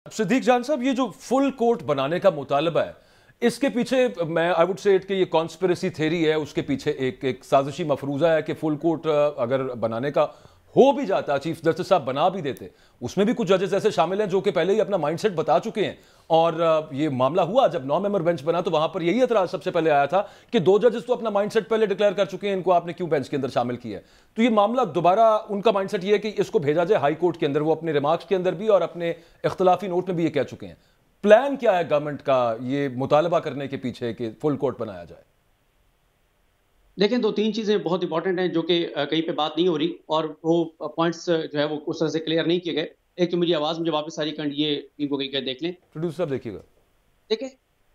सिद्दीक जान साहब, ये जो फुल कोर्ट बनाने का मुतालबा है, इसके पीछे मैं आई वुड से कि ये कॉन्स्पिरेसी थ्योरी है, उसके पीछे एक साजिशी मफरूजा है कि फुल कोर्ट अगर बनाने का हो भी जाता, चीफ जस्टिस साहब बना भी देते, उसमें भी कुछ जजेस ऐसे शामिल हैं जो कि पहले ही अपना माइंडसेट बता चुके हैं। और ये मामला हुआ जब 9 मेंबर बेंच बना तो वहां पर यही एतराज सबसे पहले आया था कि 2 जजेस तो अपना माइंडसेट पहले डिक्लेयर कर चुके हैं, इनको आपने क्यों बेंच के अंदर शामिल किया है। तो ये मामला दोबारा उनका माइंडसेट ये है कि इसको भेजा जाए हाई कोर्ट के अंदर। वो अपने रिमार्क्स के अंदर भी और अपने इख्तलाफी नोट में भी ये कह चुके हैं। प्लान क्या है गवर्नमेंट का ये मुतालबा करने के पीछे कि फुल कोर्ट बनाया जाए? देखें, 2-3 चीज़ें बहुत इंपॉर्टेंट हैं जो कि कहीं पे बात नहीं हो रही और वो पॉइंट्स जो है वो उस तरह से क्लियर नहीं किए गए। एक तो मेरी आवाज़ मुझे वापस आ रही, खंड ये इनको कहीं का देख लें। प्रोड्यूसर साहब देखिएगा। देखें,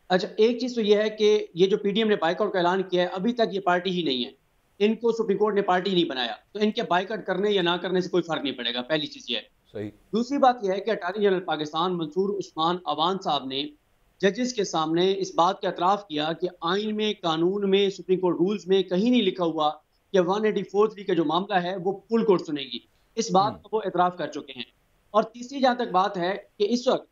अच्छा, एक चीज़ तो ये है कि ये जो पीडीएम ने बायकॉट का ऐलान किया है, अभी तक ये पार्टी ही नहीं है। इनको सुप्रीम कोर्ट ने पार्टी नहीं बनाया, तो इनके बायकॉट करने या ना करने से कोई फ़र्क नहीं पड़ेगा, पहली चीज़ ये है। सही। दूसरी बात ये है कि अटॉर्नी जनरल पाकिस्तान मंसूर उस्मान अवान साहब ने जजेस के सामने इस बात का एतराफ़ किया कि आइन में, कानून में, सुप्रीम कोर्ट रूल्स में कहीं नहीं लिखा हुआ कि 184(3) का जो मामला है वो फुल कोर्ट सुनेगी। इस बात का वो एतराफ़ कर चुके हैं। और तीसरी जहाँ तक बात है कि इस वक़्त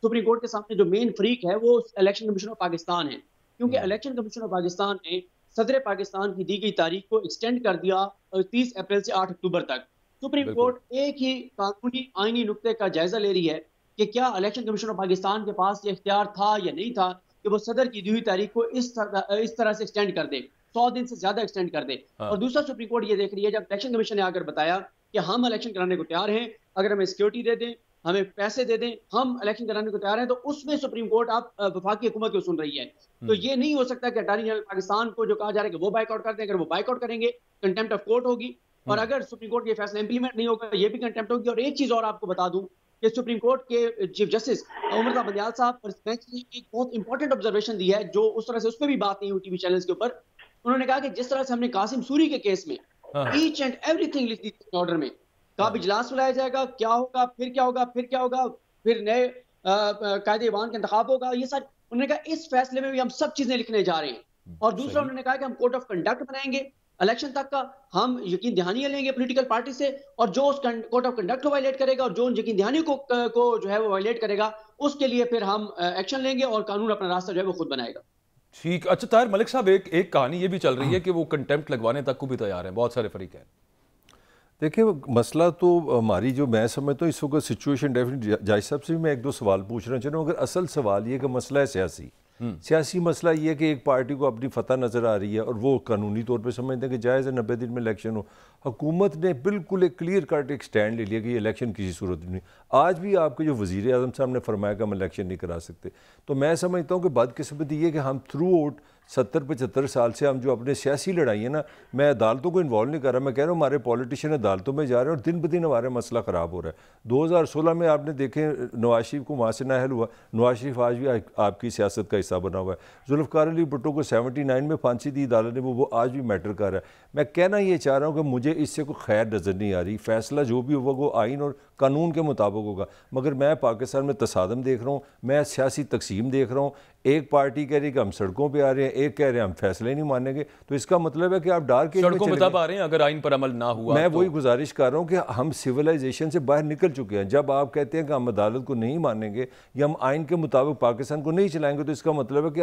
सुप्रीम कोर्ट के सामने जो मेन फ्रीक है वो इलेक्शन कमीशन ऑफ पाकिस्तान है। क्योंकि इलेक्शन कमीशन ऑफ पाकिस्तान ने सदर पाकिस्तान की दी गई तारीख को एक्सटेंड कर दिया 30 अप्रैल से 8 अक्टूबर तक। सुप्रीम बिल्कुल। कोर्ट एक ही कानूनी आईनी नुक्ते का जायजा ले रही है कि क्या इलेक्शन कमीशन ऑफ पाकिस्तान के पास ये इख्तियार था या नहीं था कि वो सदर की दी हुई तारीख को इस तरह से एक्सटेंड कर दे, 100 दिन से ज्यादा एक्सटेंड कर दे। और हाँ। दूसरा, सुप्रीम कोर्ट ये देख रही है, जब इलेक्शन कमीशन ने आकर बताया कि हम इलेक्शन कराने को तैयार हैं, अगर हमें सिक्योरिटी दे दें, हमें पैसे दे दें, हम इलेक्शन कराने को तैयार हैं, तो उसमें सुप्रीम कोर्ट आप वफाकी हुकूमत को सुन रही है। तो ये नहीं हो सकता कि अटॉर्नी जनरल पाकिस्तान को जो कहा जा रहा है कि वो बाइकआउट कर दें। अगर वो बाइकआउट करेंगे, कंटेम्प्ट ऑफ कोर्ट होगी, और अगर सुप्रीम कोर्ट ये फैसला इंप्लीमेंट नहीं होगा, ये भी कंटेम्प्ट होगी। और एक चीज और आपको बता दूं कि सुप्रीम कोर्ट के चीफ जस्टिस उमर बंदयाल साहब और बेंच ने एक बहुत इंपॉर्टेंट ऑब्जर्वेशन दी है, जो उस तरह से उस पर भी बात नहीं हुई टीवी चैनल्स के ऊपर। उन्होंने कहा कि जिस तरह से हमने कासिम सूरी के केस में हाँ। ईच एंड एवरीथिंग लिख दी ऑर्डर में, कब हाँ। इजलास बुलाया जाएगा, क्या होगा, फिर क्या होगा, फिर क्या होगा, फिर नए कायदे ईवान का इंतखाब होगा, ये सब उन्होंने कहा इस फैसले में भी हम सब चीजें लिखने जा रहे हैं। और दूसरा, सही। उन्होंने कहा कि हम कोड ऑफ कंडक्ट बनाएंगे इलेक्शन तक का, हम यकीन दहानियां लेंगे पॉलिटिकल पार्टी से, और जो उस कोड ऑफ कंडक्ट को वायलेट करेगा और जो उन यकीन दहानियों को जो है वो वायलेट करेगा, उसके लिए फिर हम एक्शन लेंगे और कानून अपना रास्ता जो है वो खुद बनाएगा। ठीक। अच्छा ताहिर मलिक साहब, एक एक कहानी ये भी चल रही है कि वो कंटेम्प्ट लगवाने तक को भी तैयार हैं बहुत सारे फरीक हैं। देखिए, मसला तो हमारी जो मैं समझता हूँ इस वक्त सिचुएशन डेफिनेट जायज साहब से भी मैं एक दो सवाल पूछना चाह रहा हूँ। अगर असल सवाल ये कि मसला है सियासी, सियासी मसला ये है कि एक पार्टी को अपनी फतह नज़र आ रही है और वो कानूनी तौर पे समझते हैं कि जायज़ है 90 दिन में इलेक्शन हो। हुकूमत ने बिल्कुल एक क्लियर कट एक स्टैंड ले लिया कि ये इलेक्शन किसी सूरत में नहीं। आज भी आपके जो वज़ीर आज़म साहब ने फरमाया कि हम इलेक्शन नहीं करा सकते। तो मैं समझता हूँ कि बदकिस्मती ये कि हम थ्रू आउट 70-75 साल से हम जो अपने सियासी लड़ाई है ना, मैं अदालतों को इन्वॉल्व नहीं कर रहा। मैं कह रहा हूँ हमारे पॉलिटिशियन अदालतों में जा रहे हैं और दिन ब दिन हमारा मसला ख़राब हो रहा है। 2016 में आपने देखे नवाज शरीफ को वहाँ से नाअहल हुआ। नवाज शरीफ आज भी आपकी सियासत का हिस्सा बना हुआ है। जुल्फ़िकार अली भुट्टो को 79 में फांसी दी अदालत ने, वो आज भी मैटर कर रहा है। मैं कहना ये चाह रहा हूँ कि मुझे इससे कोई खैर नज़र नहीं आ रही। फैसला जो भी होगा वो आइन और कानून के मुताबिक होगा। मगर मैं पाकिस्तान में तसादम देख रहा हूँ, मैं सियासी तकसीम देख रहा हूँ। एक पार्टी कह रही है कि हम सड़कों पे आ रहे हैं, एक कह रहे हैं हम फैसले नहीं मानेंगे। तो इसका मतलब है कि आप डार्क एज में सड़कों में तब आ रहे हैं अगर आइन पर अमल ना हुआ। मैं तो वही गुजारिश कर रहा हूँ कि हम सिविलाइजेशन से बाहर निकल चुके हैं। जब आप कहते हैं कि हम अदालत को नहीं मानेंगे या हम आइन के मुताबिक पाकिस्तान को नहीं चलाएंगे, तो इसका मतलब है कि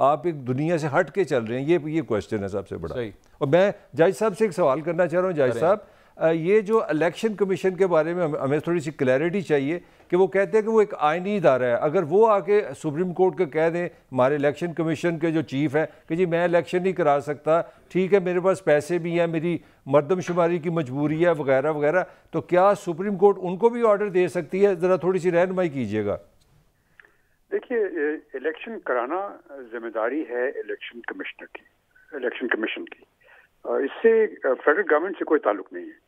आप एक दुनिया से हट के चल रहे हैं। ये क्वेश्चन है सबसे बड़ा। और मैं जज साहब से एक सवाल करना चाह रहा हूँ। जज साहब, ये जो इलेक्शन कमीशन के बारे में हमें थोड़ी सी क्लैरिटी चाहिए कि वो कहते हैं कि वो एक आइनी इदारा है। अगर वो आके सुप्रीम कोर्ट को कह दें, हमारे इलेक्शन कमीशन के जो चीफ है, कि जी मैं इलेक्शन नहीं करा सकता, ठीक है मेरे पास पैसे भी हैं, मेरी मर्दमशुमारी की मजबूरी है वगैरह वगैरह, तो क्या सुप्रीम कोर्ट उनको भी ऑर्डर दे सकती है? ज़रा थोड़ी सी रहनुमाई कीजिएगा। देखिए, इलेक्शन कराना जिम्मेदारी है इलेक्शन कमिश्नर की, इलेक्शन कमीशन की। इससे फेडरल गवर्नमेंट से कोई ताल्लुक नहीं है।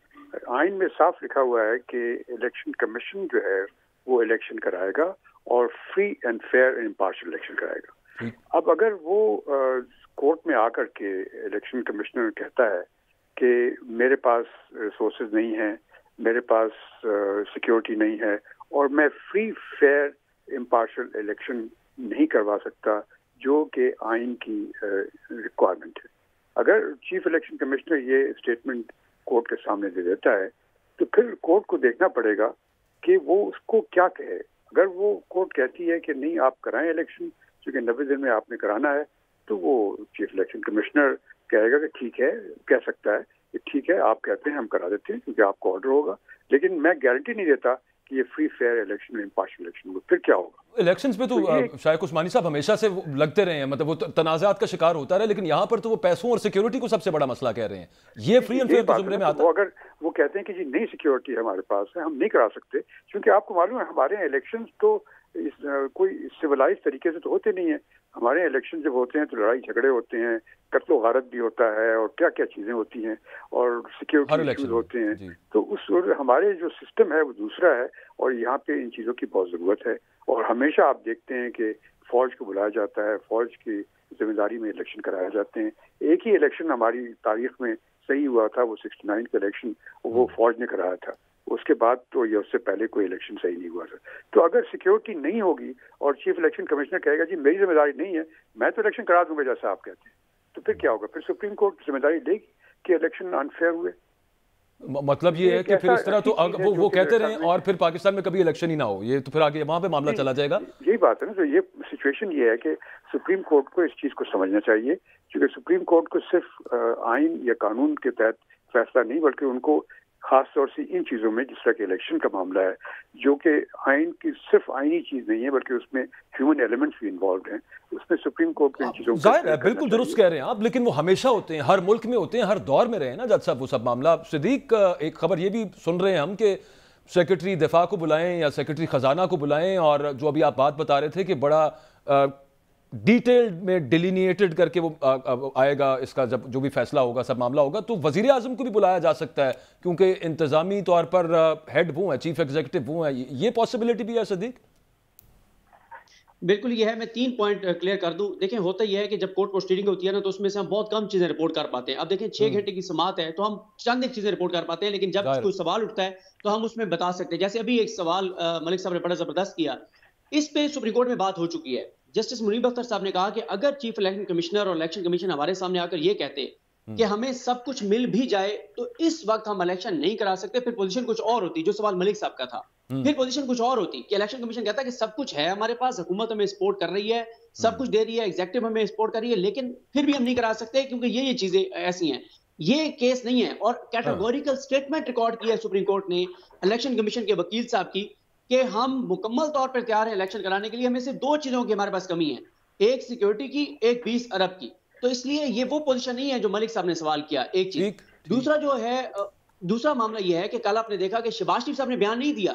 आइन में साफ लिखा हुआ है कि इलेक्शन कमीशन जो है वो इलेक्शन कराएगा और free and fair and impartial election कराएगा। अब अगर वो कोर्ट में आकर के इलेक्शन कमिश्नर कहता है कि मेरे पास रिसोर्सेज नहीं है, मेरे पास सिक्योरिटी नहीं है और मैं फ्री फेयर इम्पार्शियल इलेक्शन नहीं करवा सकता, जो कि आइन की रिक्वायरमेंट है। अगर चीफ इलेक्शन कमिश्नर ये स्टेटमेंट कोर्ट के सामने दे देता है, तो फिर कोर्ट को देखना पड़ेगा कि वो उसको क्या कहे। अगर वो कोर्ट कहती है कि नहीं आप कराएं इलेक्शन, क्योंकि 90 दिन में आपने कराना है, तो वो चीफ इलेक्शन कमिश्नर कहेगा कि ठीक है, कह सकता है कि ठीक है, आप कहते हैं हम करा देते हैं क्योंकि आपका ऑर्डर होगा, लेकिन मैं गारंटी नहीं देता कि ये free fair election, impartial election होगा। फिर क्या होगा? इलेक्शंस पे तो शायद उस्मानी साहब हमेशा से लगते रहे हैं, मतलब वो तनाज़ात का शिकार होता रहा, लेकिन यहाँ पर तो वो पैसों और सिक्योरिटी को सबसे बड़ा मसला कह रहे हैं। ये फ्री एंड फेयर के जुमरे में आता है। अगर वो कहते हैं कि जी नई सिक्योरिटी हमारे पास है, हम नहीं करा सकते, क्योंकि आपको मालूम है हमारे यहाँ इलेक्शन तो कोई सिविलाइज तरीके से तो होते नहीं है। हमारे इलेक्शन जब होते हैं तो लड़ाई झगड़े होते हैं, कत्लो गारत भी होता है, और क्या क्या चीजें होती हैं, और सिक्योरिटी इश्यूज होते हैं। तो उस हमारे जो सिस्टम है वो दूसरा है, और यहाँ पे इन चीजों की बहुत जरूरत है। और हमेशा आप देखते हैं कि फौज को बुलाया जाता है, फौज की जिम्मेदारी में इलेक्शन कराए जाते हैं। एक ही इलेक्शन हमारी तारीख में सही हुआ था, वो 69 का इलेक्शन, वो फौज ने कराया था। उसके बाद तो या उससे पहले कोई इलेक्शन सही नहीं हुआ था। तो अगर सिक्योरिटी नहीं होगी और चीफ इलेक्शन कमिश्नर कहेगा जी मेरी जिम्मेदारी नहीं है, मैं तो इलेक्शन करा दूंगा जैसा आप कहते हैं, तो फिर क्या होगा? फिर सुप्रीम कोर्ट जिम्मेदारी लेगी कि इलेक्शन अनफेयर हुए। मतलब ये है कि फिर इस तरह तो वो कहते रहे और फिर पाकिस्तान में कभी इलेक्शन ही ना हो, ये तो फिर आगे वहां पे मामला चला जाएगा। यही बात है ना। तो ये सिचुएशन ये है कि सुप्रीम कोर्ट को इस चीज को समझना चाहिए, क्योंकि सुप्रीम कोर्ट को सिर्फ आइन या कानून के तहत फैसला नहीं, बल्कि उनको खास तौर से इन चीजों में, जिस तरह के इलेक्शन का मामला है, जो कि आइन की सिर्फ आइनी चीज नहीं है बल्कि उसमें ह्यूमन एलिमेंट्स भी इन्वॉल्व हैं, उसमें सुप्रीम कोर्ट को इन चीजों जाहिर है, बिल्कुल दुरुस्त कह रहे हैं आप, लेकिन वो हमेशा होते हैं, हर मुल्क में होते हैं, हर दौर में रहे हैं ना जज साहब वो सब मामला। सिद्दीक, एक खबर ये भी सुन रहे हैं हम कि सेक्रेटरी दिफा को बुलाएं या सेक्रेटरी खजाना को बुलाएं, और जो अभी आप बात बता रहे थे कि बड़ा डिटेल्ड में डिलीनिएटेड करके वो आएगा, इसका जब जो भी फैसला होगा, सब मामला होगा, तो वजीर आजम को भी बुलाया जा सकता है, क्योंकि इंतजामी तौर पर हेड वो है, चीफ एग्जीक्यूटिव वो है। ये पॉसिबिलिटी भी है सिद्दीक? बिल्कुल ये है। मैं 3 पॉइंट क्लियर कर दूं। देखें, होता यह है कि जब कोर्ट प्रोसीडिंग होती है ना, तो उसमें से हम बहुत कम चीजें रिपोर्ट कर पाते हैं। अब देखें 6 घंटे की समाअत है तो हम चंद एक चीजें रिपोर्ट कर पाते हैं, लेकिन जब कोई सवाल उठता है तो हम उसमें बता सकते हैं। जैसे अभी एक सवाल मलिक साहब ने बड़ा जबरदस्त किया, इस पे सुप्रीम कोर्ट में बात हो चुकी है। जस्टिस मुनीब अख्तर साहब ने कहा कि अगर चीफ इलेक्शन कमिश्नर और इलेक्शन कमीशन हमारे सामने आकर ये कहते कि हमें सब कुछ मिल भी जाए तो इस वक्त हम इलेक्शन नहीं करा सकते, फिर पोजीशन कुछ और होती, जो सवाल मलिक साहब का था। फिर पोजीशन कुछ और होती कि इलेक्शन कमीशन कहता कि सब कुछ है हमारे पास, हुकूमत हमें सपोर्ट कर रही है, सब कुछ दे रही है, एग्जीक्यूटिव हमें सपोर्ट कर रही है, लेकिन फिर भी हम नहीं करा सकते क्योंकि ये चीजें ऐसी हैं। ये केस नहीं है, और कैटेगोरिकल स्टेटमेंट रिकॉर्ड की है सुप्रीम कोर्ट ने इलेक्शन कमीशन के वकील साहब की कि हम मुकम्मल तौर पर तैयार हैं इलेक्शन कराने के लिए, हमें सिर्फ 2 चीजों की हमारे पास कमी है, एक सिक्योरिटी की, एक 20 अरब की। तो इसलिए ये वो पोजीशन नहीं है जो मलिक साहब ने सवाल किया, एक चीज। दूसरा जो है, दूसरा मामला यह है कि कल आपने देखा कि शहबाज शरीफ साहब ने बयान नहीं दिया,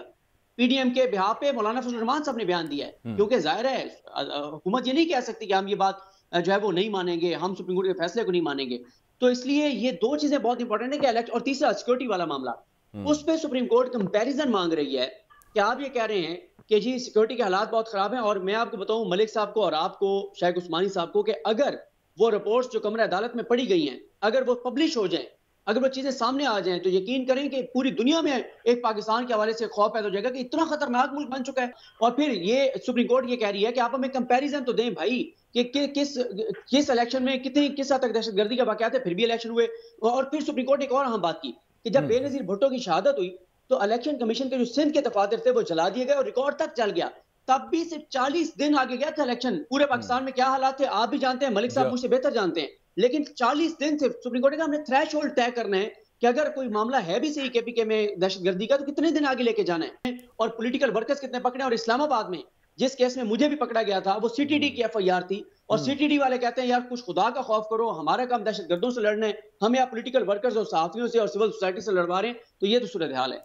पीडीएम के बिहाफ पे मौलाना फजल रहमान साहब ने बयान दिया है, क्योंकि जाहिर है हुकूमत ये नहीं कह सकती कि हम ये बात जो है वो नहीं मानेंगे, हम सुप्रीम कोर्ट के फैसले को नहीं मानेंगे। तो इसलिए ये 2 चीजें बहुत इंपॉर्टेंट है कि इलेक्शन, और तीसरा सिक्योरिटी वाला मामला, उस पर सुप्रीम कोर्ट कंपेरिजन मांग रही है कि आप ये कह रहे हैं कि जी सिक्योरिटी के हालात बहुत खराब हैं, और मैं आपको बताऊं मलिक साहब को और आपको शेख उस्मानी साहब को कि अगर वो रिपोर्ट्स जो कमरा अदालत में पढ़ी गई हैं, अगर वो पब्लिश हो जाएं, अगर वो चीजें सामने आ जाएं, तो यकीन करें कि पूरी दुनिया में एक पाकिस्तान के हवाले से खौफ पैदा हो जाएगा कि इतना खतरनाक मुल्क बन चुका है। और फिर ये सुप्रीम कोर्ट ये कह रही है कि आप हमें कंपैरिजन तो दें भाई कि किस इलेक्शन में किस हद तक दहशतगर्दी का वाकयात है, फिर भी इलेक्शन हुए। और फिर सुप्रीम कोर्ट ने एक और अहम बात की कि जब बेनजीर भुट्टो की शहादत हुई तो इलेक्शन कमीशन के जो सिंध के दफातर थे वो जला दिए गए और रिकॉर्ड तक चल गया। तब भी सिर्फ 40 दिन आगे गया था इलेक्शन। पूरे पाकिस्तान में क्या हालात थे आप भी जानते हैं, मलिक साहब मुझसे बेहतर जानते हैं, लेकिन 40 दिन से सुप्रीम कोर्ट ने कहा हमने थ्रेशोल्ड तय करना है कि अगर कोई मामला है भी सही केपीके में दहशतगर्दी का तो कितने दिन आगे लेके जाना है, और पॉलिटिकल वर्कर्स कितने पकड़े। और इस्लामाबाद में जिस केस में मुझे भी पकड़ा गया था वो सीटीडी की एफआईआर थी, और सीटीडी वाले कहते हैं यार कुछ खुदा का खौफ करो, हमारा काम दहशतगर्दों से लड़ना है, हम यहाँ पॉलिटिकल वर्कर्स और सहाफियों से और सिविल सोसाइटी से लड़वा रहे हैं। तो ये तो सूरत हाल है।